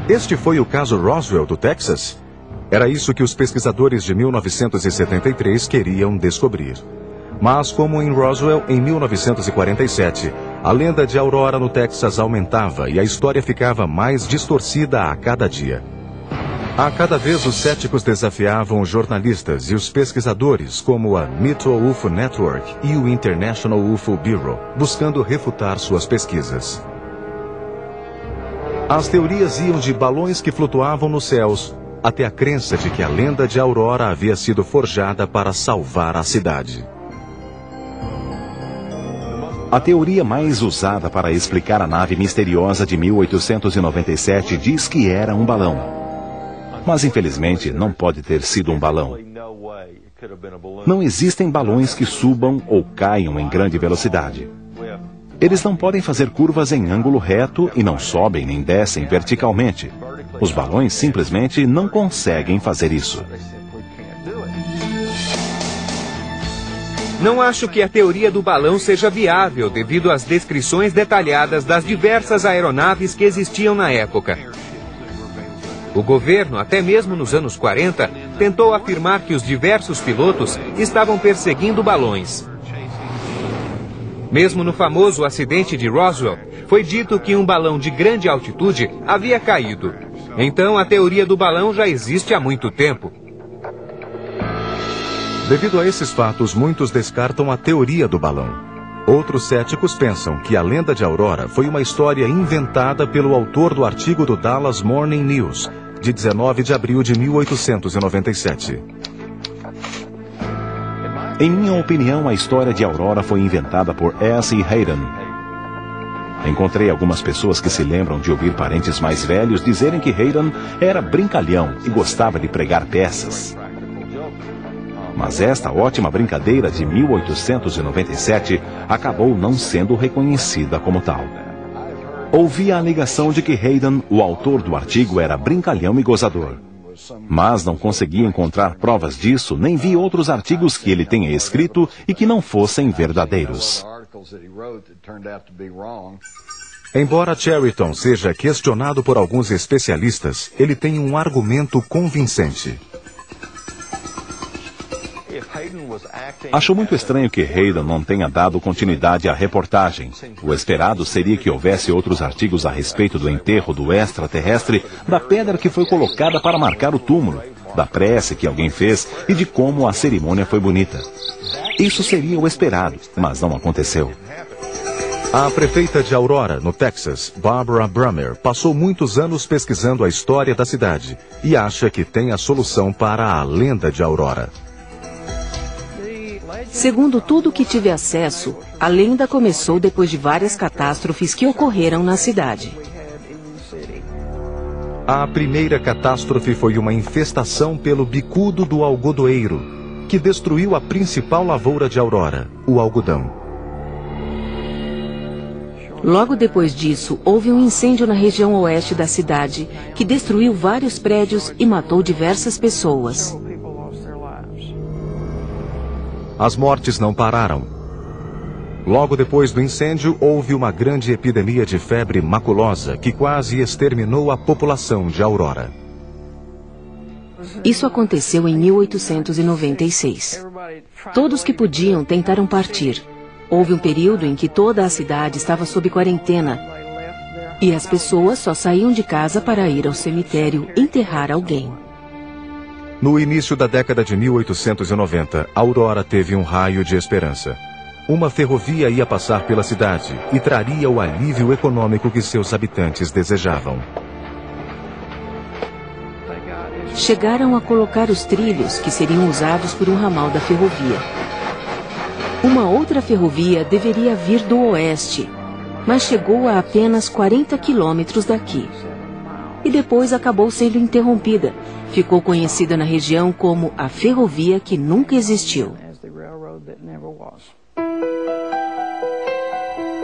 Este foi o caso Roswell do Texas? Era isso que os pesquisadores de 1973 queriam descobrir. Mas, como em Roswell, em 1947, a lenda de Aurora no Texas aumentava e a história ficava mais distorcida a cada dia. A cada vez os céticos desafiavam os jornalistas e os pesquisadores, como a Mytho UFO Network e o International UFO Bureau, buscando refutar suas pesquisas. As teorias iam de balões que flutuavam nos céus até a crença de que a lenda de Aurora havia sido forjada para salvar a cidade. A teoria mais usada para explicar a nave misteriosa de 1897 diz que era um balão. Mas, infelizmente, não pode ter sido um balão. Não existem balões que subam ou caiam em grande velocidade. Eles não podem fazer curvas em ângulo reto e não sobem nem descem verticalmente. Os balões simplesmente não conseguem fazer isso. Não acho que a teoria do balão seja viável devido às descrições detalhadas das diversas aeronaves que existiam na época. O governo, até mesmo nos anos 40, tentou afirmar que os diversos pilotos estavam perseguindo balões. Mesmo no famoso acidente de Roswell, foi dito que um balão de grande altitude havia caído. Então a teoria do balão já existe há muito tempo. Devido a esses fatos, muitos descartam a teoria do balão. Outros céticos pensam que a lenda de Aurora foi uma história inventada pelo autor do artigo do Dallas Morning News, de 19 de abril de 1897. Em minha opinião, a história de Aurora foi inventada por S. Hayden. Encontrei algumas pessoas que se lembram de ouvir parentes mais velhos dizerem que Hayden era brincalhão e gostava de pregar peças. Mas esta ótima brincadeira de 1897 acabou não sendo reconhecida como tal. Ouvi a alegação de que Hayden, o autor do artigo, era brincalhão e gozador. Mas não consegui encontrar provas disso, nem vi outros artigos que ele tenha escrito e que não fossem verdadeiros. Embora Cheriton seja questionado por alguns especialistas, ele tem um argumento convincente. Acho muito estranho que Hayden não tenha dado continuidade à reportagem. O esperado seria que houvesse outros artigos a respeito do enterro do extraterrestre, da pedra que foi colocada para marcar o túmulo, da prece que alguém fez e de como a cerimônia foi bonita. Isso seria o esperado, mas não aconteceu. A prefeita de Aurora, no Texas, Barbara Brummer, passou muitos anos pesquisando a história da cidade e acha que tem a solução para a lenda de Aurora. Segundo tudo que tive acesso, a lenda começou depois de várias catástrofes que ocorreram na cidade. A primeira catástrofe foi uma infestação pelo bicudo do algodoeiro, que destruiu a principal lavoura de Aurora, o algodão. Logo depois disso, houve um incêndio na região oeste da cidade, que destruiu vários prédios e matou diversas pessoas. As mortes não pararam. Logo depois do incêndio, houve uma grande epidemia de febre maculosa que quase exterminou a população de Aurora. Isso aconteceu em 1896. Todos que podiam tentaram partir. Houve um período em que toda a cidade estava sob quarentena e as pessoas só saíam de casa para ir ao cemitério enterrar alguém. No início da década de 1890, Aurora teve um raio de esperança. Uma ferrovia ia passar pela cidade e traria o alívio econômico que seus habitantes desejavam. Chegaram a colocar os trilhos que seriam usados por um ramal da ferrovia. Uma outra ferrovia deveria vir do oeste, mas chegou a apenas 40 quilômetros daqui. E depois acabou sendo interrompida. Ficou conhecida na região como a ferrovia que nunca existiu.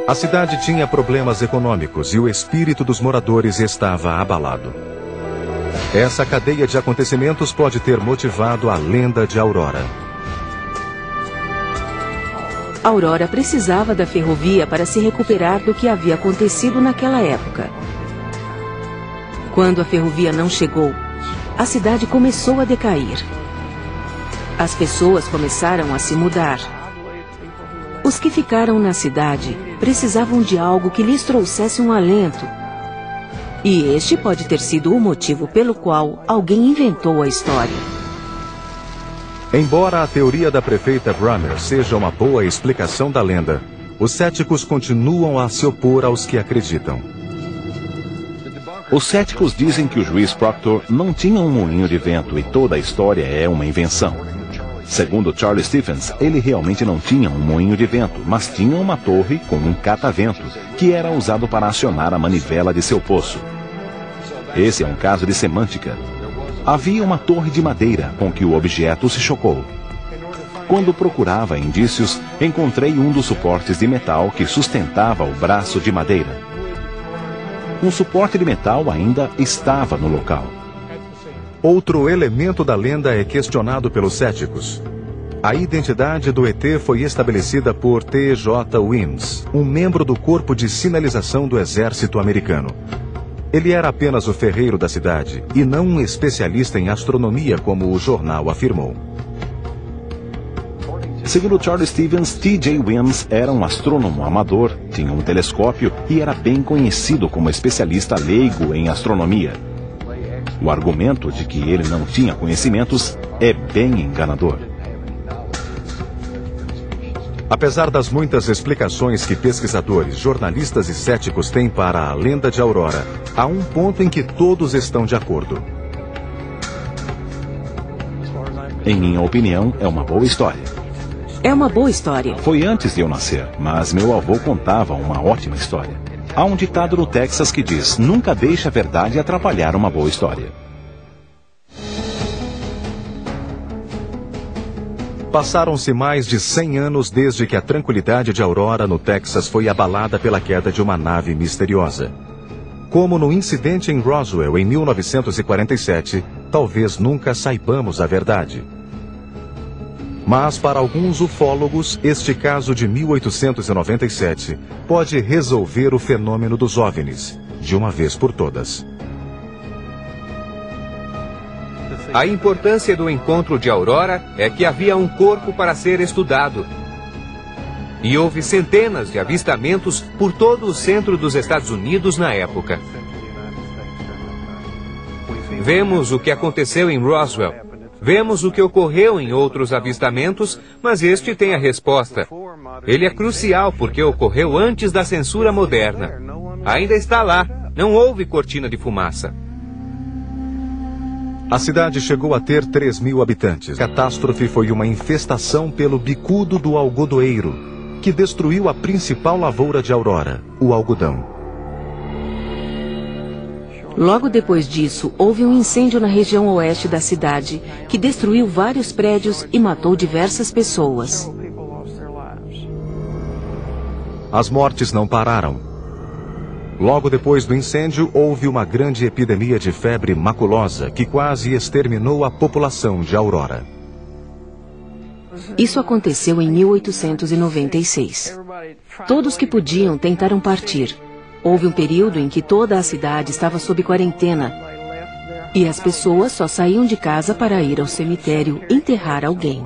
A cidade tinha problemas econômicos e o espírito dos moradores estava abalado. Essa cadeia de acontecimentos pode ter motivado a lenda de Aurora. Aurora precisava da ferrovia para se recuperar do que havia acontecido naquela época. Quando a ferrovia não chegou, a cidade começou a decair. As pessoas começaram a se mudar. Os que ficaram na cidade precisavam de algo que lhes trouxesse um alento. E este pode ter sido o motivo pelo qual alguém inventou a história. Embora a teoria da prefeita Brummer seja uma boa explicação da lenda, os céticos continuam a se opor aos que acreditam. Os céticos dizem que o juiz Proctor não tinha um moinho de vento e toda a história é uma invenção. Segundo Charles Stephens, ele realmente não tinha um moinho de vento, mas tinha uma torre com um catavento, que era usado para acionar a manivela de seu poço. Esse é um caso de semântica. Havia uma torre de madeira com que o objeto se chocou. Quando procurava indícios, encontrei um dos suportes de metal que sustentava o braço de madeira. Um suporte de metal ainda estava no local. Outro elemento da lenda é questionado pelos céticos. A identidade do ET foi estabelecida por T.J. Wims, um membro do Corpo de Sinalização do Exército Americano. Ele era apenas o ferreiro da cidade e não um especialista em astronomia, como o jornal afirmou. Segundo Charles Stevens, T.J. Wims era um astrônomo amador, tinha um telescópio e era bem conhecido como especialista leigo em astronomia. O argumento de que ele não tinha conhecimentos é bem enganador. Apesar das muitas explicações que pesquisadores, jornalistas e céticos têm para a lenda de Aurora, há um ponto em que todos estão de acordo. Em minha opinião, é uma boa história. É uma boa história. Foi antes de eu nascer, mas meu avô contava uma ótima história. Há um ditado no Texas que diz: nunca deixe a verdade atrapalhar uma boa história. Passaram-se mais de 100 anos desde que a tranquilidade de Aurora, no Texas, foi abalada pela queda de uma nave misteriosa. Como no incidente em Roswell, em 1947, talvez nunca saibamos a verdade. Mas, para alguns ufólogos, este caso de 1897 pode resolver o fenômeno dos OVNIs, de uma vez por todas. A importância do encontro de Aurora é que havia um corpo para ser estudado. E houve centenas de avistamentos por todo o centro dos Estados Unidos na época. Vemos o que aconteceu em Roswell. Vemos o que ocorreu em outros avistamentos, mas este tem a resposta. Ele é crucial porque ocorreu antes da censura moderna. Ainda está lá, não houve cortina de fumaça. A cidade chegou a ter 3.000 habitantes. A catástrofe foi uma infestação pelo bicudo do algodoeiro, que destruiu a principal lavoura de Aurora, o algodão. Logo depois disso, houve um incêndio na região oeste da cidade, que destruiu vários prédios e matou diversas pessoas. As mortes não pararam. Logo depois do incêndio, houve uma grande epidemia de febre maculosa que quase exterminou a população de Aurora. Isso aconteceu em 1896. Todos que podiam tentaram partir. Houve um período em que toda a cidade estava sob quarentena e as pessoas só saíam de casa para ir ao cemitério enterrar alguém.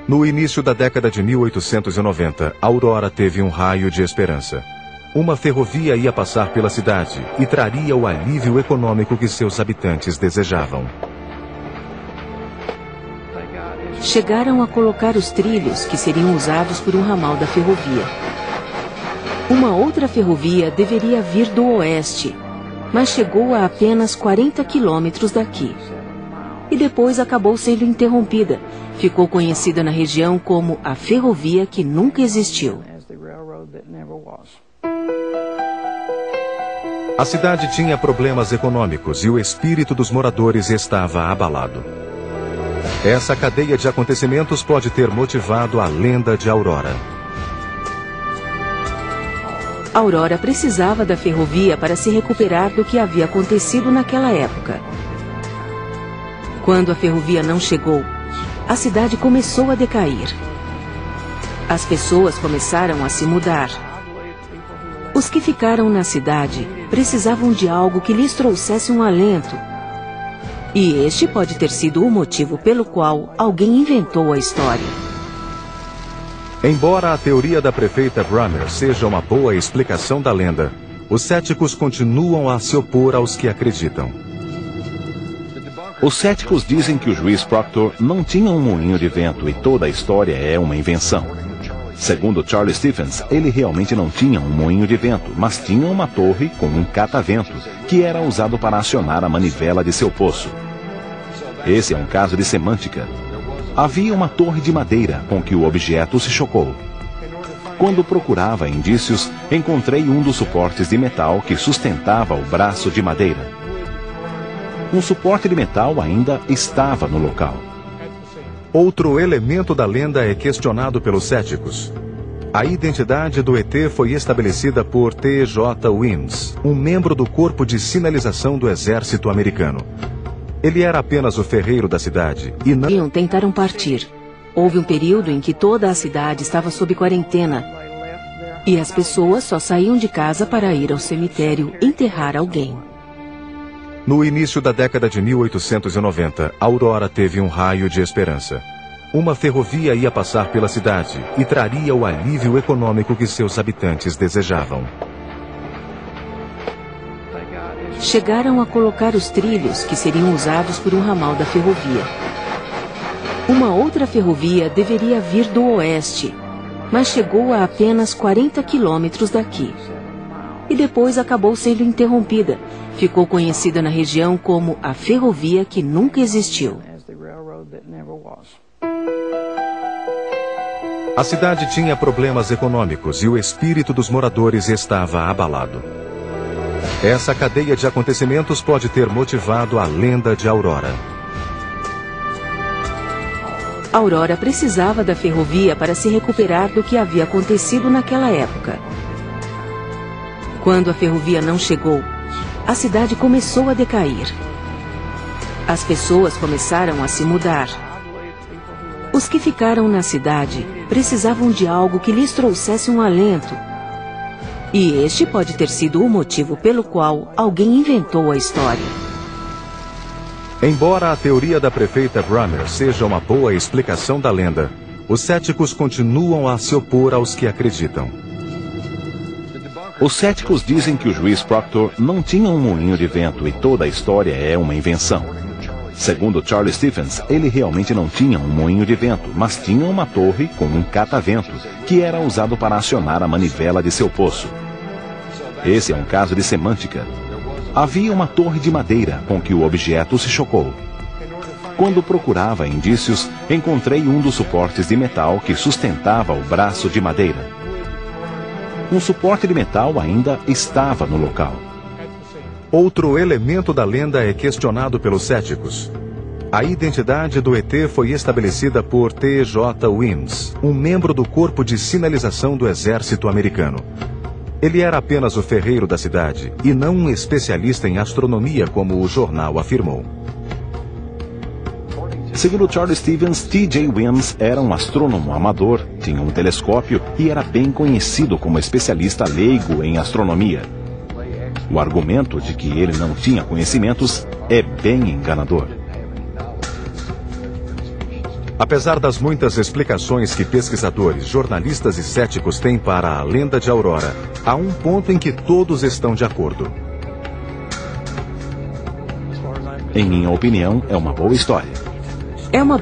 No início da década de 1890, Aurora teve um raio de esperança. Uma ferrovia ia passar pela cidade e traria o alívio econômico que seus habitantes desejavam. Chegaram a colocar os trilhos que seriam usados por um ramal da ferrovia. Uma outra ferrovia deveria vir do oeste, mas chegou a apenas 40 quilômetros daqui. E depois acabou sendo interrompida. Ficou conhecida na região como a ferrovia que nunca existiu. A cidade tinha problemas econômicos e o espírito dos moradores estava abalado. Essa cadeia de acontecimentos pode ter motivado a lenda de Aurora. Aurora precisava da ferrovia para se recuperar do que havia acontecido naquela época. Quando a ferrovia não chegou, a cidade começou a decair. As pessoas começaram a se mudar. Os que ficaram na cidade precisavam de algo que lhes trouxesse um alento. E este pode ter sido o motivo pelo qual alguém inventou a história. Embora a teoria da prefeita Brummer seja uma boa explicação da lenda, os céticos continuam a se opor aos que acreditam. Os céticos dizem que o juiz Proctor não tinha um moinho de vento e toda a história é uma invenção. Segundo Charles Stephens, ele realmente não tinha um moinho de vento, mas tinha uma torre com um catavento, que era usado para acionar a manivela de seu poço. Esse é um caso de semântica. Havia uma torre de madeira com que o objeto se chocou. Quando procurava indícios, encontrei um dos suportes de metal que sustentava o braço de madeira. Um suporte de metal ainda estava no local. Outro elemento da lenda é questionado pelos céticos. A identidade do ET foi estabelecida por T.J. Weems, um membro do Corpo de Sinalização do Exército Americano. Ele era apenas o ferreiro da cidade e não... Tentaram partir. Houve um período em que toda a cidade estava sob quarentena. E as pessoas só saíam de casa para ir ao cemitério enterrar alguém. No início da década de 1890, Aurora teve um raio de esperança. Uma ferrovia ia passar pela cidade e traria o alívio econômico que seus habitantes desejavam. Chegaram a colocar os trilhos que seriam usados por um ramal da ferrovia. Uma outra ferrovia deveria vir do oeste, mas chegou a apenas 40 quilômetros daqui. E depois acabou sendo interrompida. Ficou conhecida na região como a ferrovia que nunca existiu. A cidade tinha problemas econômicos e o espírito dos moradores estava abalado. Essa cadeia de acontecimentos pode ter motivado a lenda de Aurora. Aurora precisava da ferrovia para se recuperar do que havia acontecido naquela época. Quando a ferrovia não chegou, a cidade começou a decair. As pessoas começaram a se mudar. Os que ficaram na cidade precisavam de algo que lhes trouxesse um alento. E este pode ter sido o motivo pelo qual alguém inventou a história. Embora a teoria da prefeita Brummer seja uma boa explicação da lenda, os céticos continuam a se opor aos que acreditam. Os céticos dizem que o juiz Proctor não tinha um moinho de vento e toda a história é uma invenção. Segundo Charles Stephens, ele realmente não tinha um moinho de vento, mas tinha uma torre com um catavento, que era usado para acionar a manivela de seu poço. Esse é um caso de semântica. Havia uma torre de madeira com que o objeto se chocou. Quando procurava indícios, encontrei um dos suportes de metal que sustentava o braço de madeira. Um suporte de metal ainda estava no local. Outro elemento da lenda é questionado pelos céticos. A identidade do ET foi estabelecida por T.J. Weems, um membro do Corpo de Sinalização do Exército Americano. Ele era apenas o ferreiro da cidade e não um especialista em astronomia, como o jornal afirmou. Segundo Charles Stevens, T.J. Weems era um astrônomo amador, tinha um telescópio e era bem conhecido como especialista leigo em astronomia. O argumento de que ele não tinha conhecimentos é bem enganador. Apesar das muitas explicações que pesquisadores, jornalistas e céticos têm para a lenda de Aurora, há um ponto em que todos estão de acordo. Em minha opinião, é uma boa história. É uma